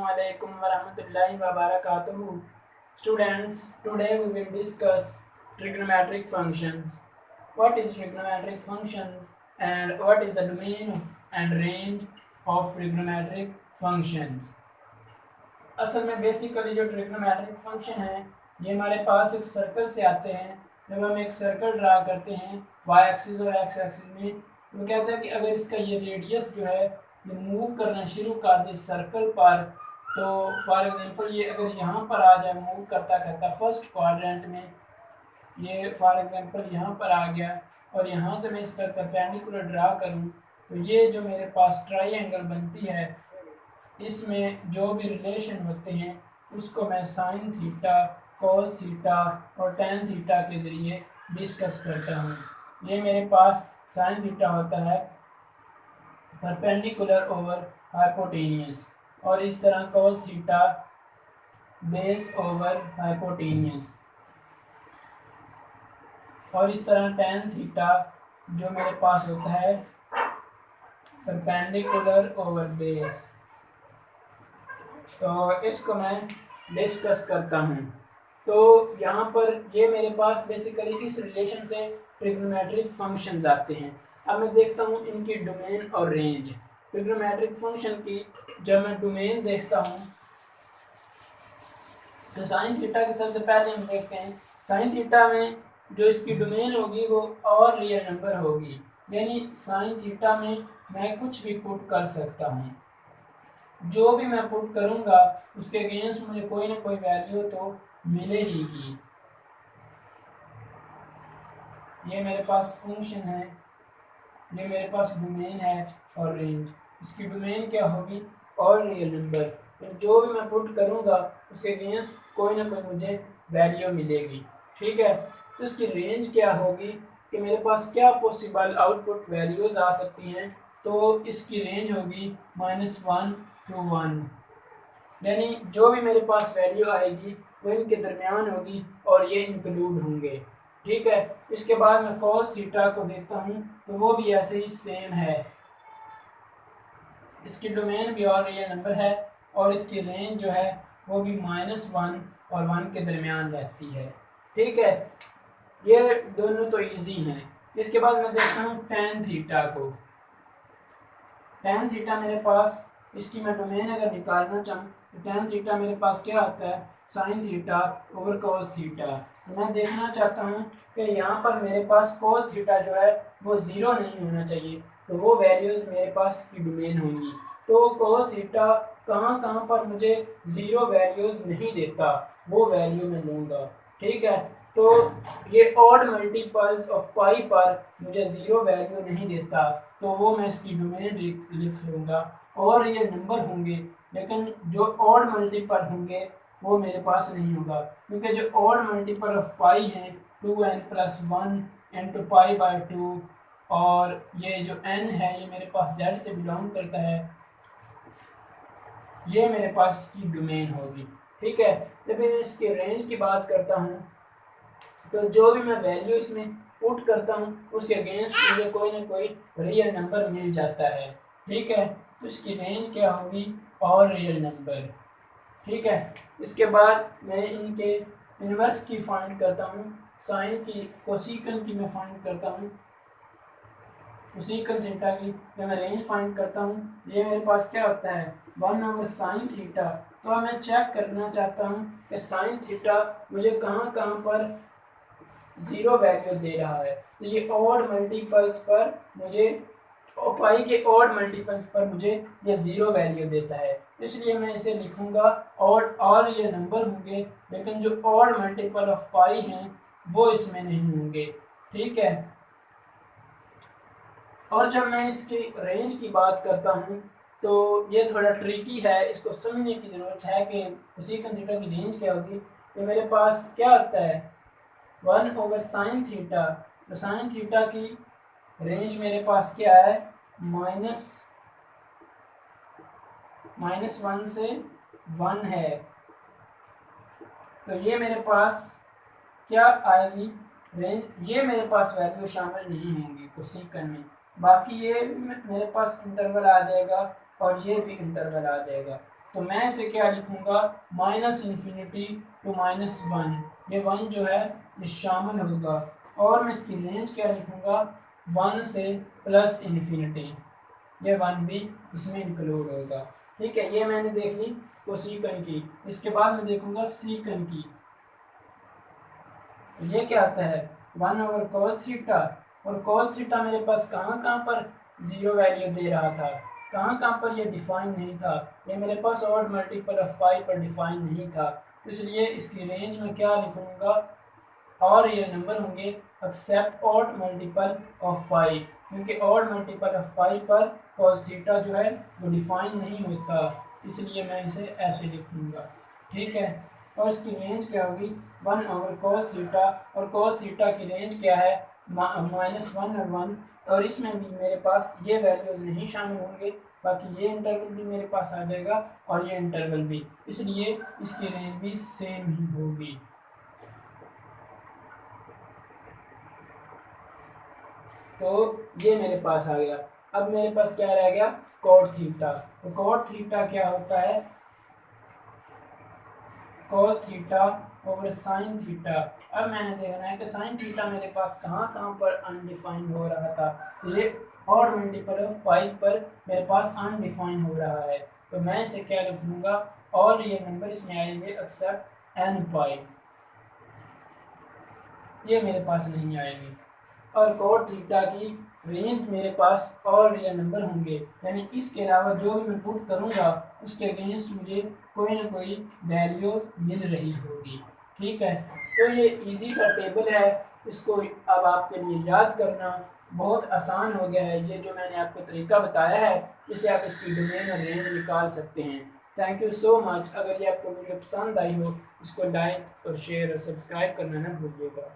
Assalamualaikum warahmatullahi wabarakatuh. Students, today we will discuss trigonometric functions. What is trigonometric functions and what is the domain and range of trigonometric functions? असल में basically जो trigonometric function है ये हमारे पास एक circle से आते हैं। जब हम एक सर्कल ड्रा करते हैं वाई एक्सिस और एक्स एक्सिस में, तो कहते हैं कि अगर इसका ये रेडियस जो है ये मूव करना शुरू कर दे सर्कल पर, तो फॉर एग्जांपल ये अगर यहाँ पर आ जाए मूव करता करता फर्स्ट क्वाड्रेंट में, ये फॉर एग्जांपल यहाँ पर आ गया और यहाँ से मैं इस पर परपेंडिकुलर ड्रा करूँ, तो ये जो मेरे पास ट्राइंगल बनती है इसमें जो भी रिलेशन होते हैं उसको मैं साइन थीटा, कोस थीटा और टेन थीटा के ज़रिए डिस्कस करता हूँ। ये मेरे पास साइन थीटा होता है परपेंडिकुलर ओवर हाइपोटेनियस, और इस तरह cos theta base over hypotenuse, और इस तरह टेन थीटा जो मेरे पास होता है परपेंडिकुलर ओवर बेस। तो इसको मैं डिस्कस करता हूँ। तो यहाँ पर ये मेरे पास बेसिकली इस रिलेशन से ट्रिग्नोमेट्रिक फंक्शंस आते हैं। अब मैं देखता हूँ इनकी डोमेन और रेंज। ट्रिग्नोमेट्रिक फंक्शन की जब मैं डोमेन देखता हूँ तो साइन थीटा के सबसे पहले हम देखते हैं साइन थीटा में जो इसकी डोमेन होगी वो और रियल नंबर होगी, यानी साइन थीटा में मैं कुछ भी पुट कर सकता हूँ। जो भी मैं पुट करूँगा उसके अगेंस्ट मुझे कोई ना कोई वैल्यू तो मिले ही की। ये मेरे पास फंक्शन है, ये मेरे पास डोमेन है और रेंज। इसकी डोमेन क्या होगी? और रियल नंबर। तो जो भी मैं पुट करूँगा उसके अगेंस्ट कोई ना कोई मुझे वैल्यू मिलेगी। ठीक है, तो इसकी रेंज क्या होगी कि मेरे पास क्या पॉसिबल आउटपुट वैल्यूज़ आ सकती हैं। तो इसकी रेंज होगी -1 to 1, यानी जो भी मेरे पास वैल्यू आएगी वो इनके दरमियान होगी और ये इंक्लूड होंगे। ठीक है, इसके बाद मैं cos थीटा को देखता हूँ तो वो भी ऐसे ही सेम है। इसकी डोमेन भी और रियल नंबर है और इसकी रेंज जो है वो भी -1 और 1 के दरमियान रहती है। ठीक है, ये दोनों तो इजी हैं। इसके बाद मैं देखता हूँ tan थीटा को। tan थीटा मेरे पास, इसकी मैं डोमेन अगर निकालना चाहूँ तो tan थीटा मेरे पास क्या आता है? Sine theta over cos theta. तो मैं देखना चाहता हूँ कि यहाँ पर मेरे पास cos थीटा जो है वो ज़ीरो नहीं होना चाहिए, तो वो वैल्यूज़ मेरे पास की डोमेन होंगी। तो cos थीटा कहाँ कहाँ पर मुझे ज़ीरो वैल्यूज़ नहीं देता वो वैल्यू मैं लूँगा। ठीक है, तो ये ऑड मल्टीपल्स ऑफ पाई पर मुझे ज़ीरो वैल्यू नहीं देता, तो वो मैं इसकी डोमेन लिख लूँगा। और रियल नंबर होंगे, लेकिन जो ऑड मल्टीपल होंगे वो मेरे पास नहीं होगा, क्योंकि जो ऑड मल्टीपल ऑफ पाई हैं 2n+1 इंटू पाई/2, और ये जो n है ये मेरे पास z से बिलोंग करता है, ये मेरे पास की डोमेन होगी। ठीक है, जब मैं इसके रेंज की बात करता हूँ तो जो भी मैं वैल्यू इसमें पुट करता हूँ उसके अगेंस्ट मुझे कोई ना कोई रियल नंबर मिल जाता है। ठीक है, तो इसकी रेंज क्या होगी? और रियल नंबर। ठीक है, इसके बाद मैं इनके इन्वर्स की फाइंड करता हूँ, साइन की, कोसिकन की मैं फाइंड करता हूँ, कोसिकन थीटा की जब मैं रेंज फाइंड करता हूँ ये मेरे पास क्या होता है? 1/sin theta. तो अब मैं चेक करना चाहता हूँ कि साइन थीटा मुझे कहाँ कहाँ पर ज़ीरो वैल्यू दे रहा है। तो ये ऑड मल्टीपल्स पर मुझे, पाई के ऑड मल्टीपल्स पर मुझे ये ज़ीरो वैल्यू देता है, इसलिए मैं इसे लिखूंगा ऑड। और ये नंबर होंगे, लेकिन जो ऑड मल्टीपल ऑफ पाई हैं वो इसमें नहीं होंगे। ठीक है, और जब मैं इसकी रेंज की बात करता हूँ तो ये थोड़ा ट्रिकी है, इसको समझने की ज़रूरत है कि कोसेकन थीटा की रेंज क्या होगी। तो मेरे पास क्या होता है? 1/sin theta. तो साइन थीटा की रेंज मेरे पास क्या है? -1 से 1 है। तो ये मेरे पास क्या आएगी रेंज? ये मेरे पास वैल्यू शामिल नहीं होंगी कोसेकन में, बाकी ये मेरे पास इंटरवल आ जाएगा और ये भी इंटरवल आ जाएगा। तो मैं इसे क्या लिखूंगा, minus infinity to minus one, ये वन जो है ये शामिल होगा, और मैं इसकी रेंज क्या लिखूंगा, वन से प्लस इन्फिनिटी, ये वन भी इसमें इंक्लूड होगा। ठीक है, ये मैंने देख ली कोसेकन की। इसके बाद मैं देखूंगा सीकन की। ये क्या आता है, वन ओवर कॉस थीटा, और कॉस थीटा मेरे पास कहाँ कहाँ पर जीरो वैल्यू दे रहा था, कहाँ कहाँ पर ये डिफाइन नहीं था, ये मेरे पास ऑड मल्टीपल ऑफ पाई पर डिफाइन नहीं था, इसलिए इसकी रेंज में क्या लिखूंगा, और ये नंबर होंगे एक्सेप्ट ऑड मल्टीपल ऑफ पाई, क्योंकि ऑड मल्टीपल ऑफ पाई पर कॉस थीटा जो है वो डिफाइन नहीं होता, इसलिए मैं इसे ऐसे लिखूंगा। ठीक है, और इसकी रेंज क्या होगी, वन ओवर कॉस थीटा, और कॉस थीटा की रेंज क्या है, माइनस वन और वन, और इसमें भी मेरे पास ये वैल्यूज नहीं शामिल होंगे, बाकी ये इंटरवल भी मेरे पास आ जाएगा और ये इंटरवल भी, इसलिए इसकी रेंज भी सेम ही होगी। तो ये मेरे पास आ गया। अब मेरे पास क्या रह गया, कॉट थीटा। तो कॉट थीटा क्या होता है, cos theta over sine theta. अब मैंने देखना है कि साइन थीटा मेरे पास कहाँ कहाँ पर अनडिफाइन हो रहा था, तो ये ऑड मल्टीपल ऑफ पाई पर मेरे पास अनडिफाइन हो रहा है, तो मैं इसे क्या लिखूंगा, और ये नंबर इसमें आएंगे एक्सेप्ट एन पाई, ये मेरे पास नहीं आएंगे। और कॉट थीटा की रेंज मेरे पास और रियल नंबर होंगे, यानी इसके अलावा जो भी मैं पुट करूंगा उसके अगेंस्ट मुझे कोई ना कोई वैल्यू मिल रही होगी। ठीक है, तो ये इजी सा टेबल है, इसको अब आपके लिए याद करना बहुत आसान हो गया है। ये जो मैंने आपको तरीका बताया है, इससे आप इसकी डोमेन और रेंज निकाल सकते हैं। Thank you so much. अगर ये आपको वीडियो पसंद आई हो, इसको लाइक और शेयर और सब्सक्राइब करना ना भूलिएगा।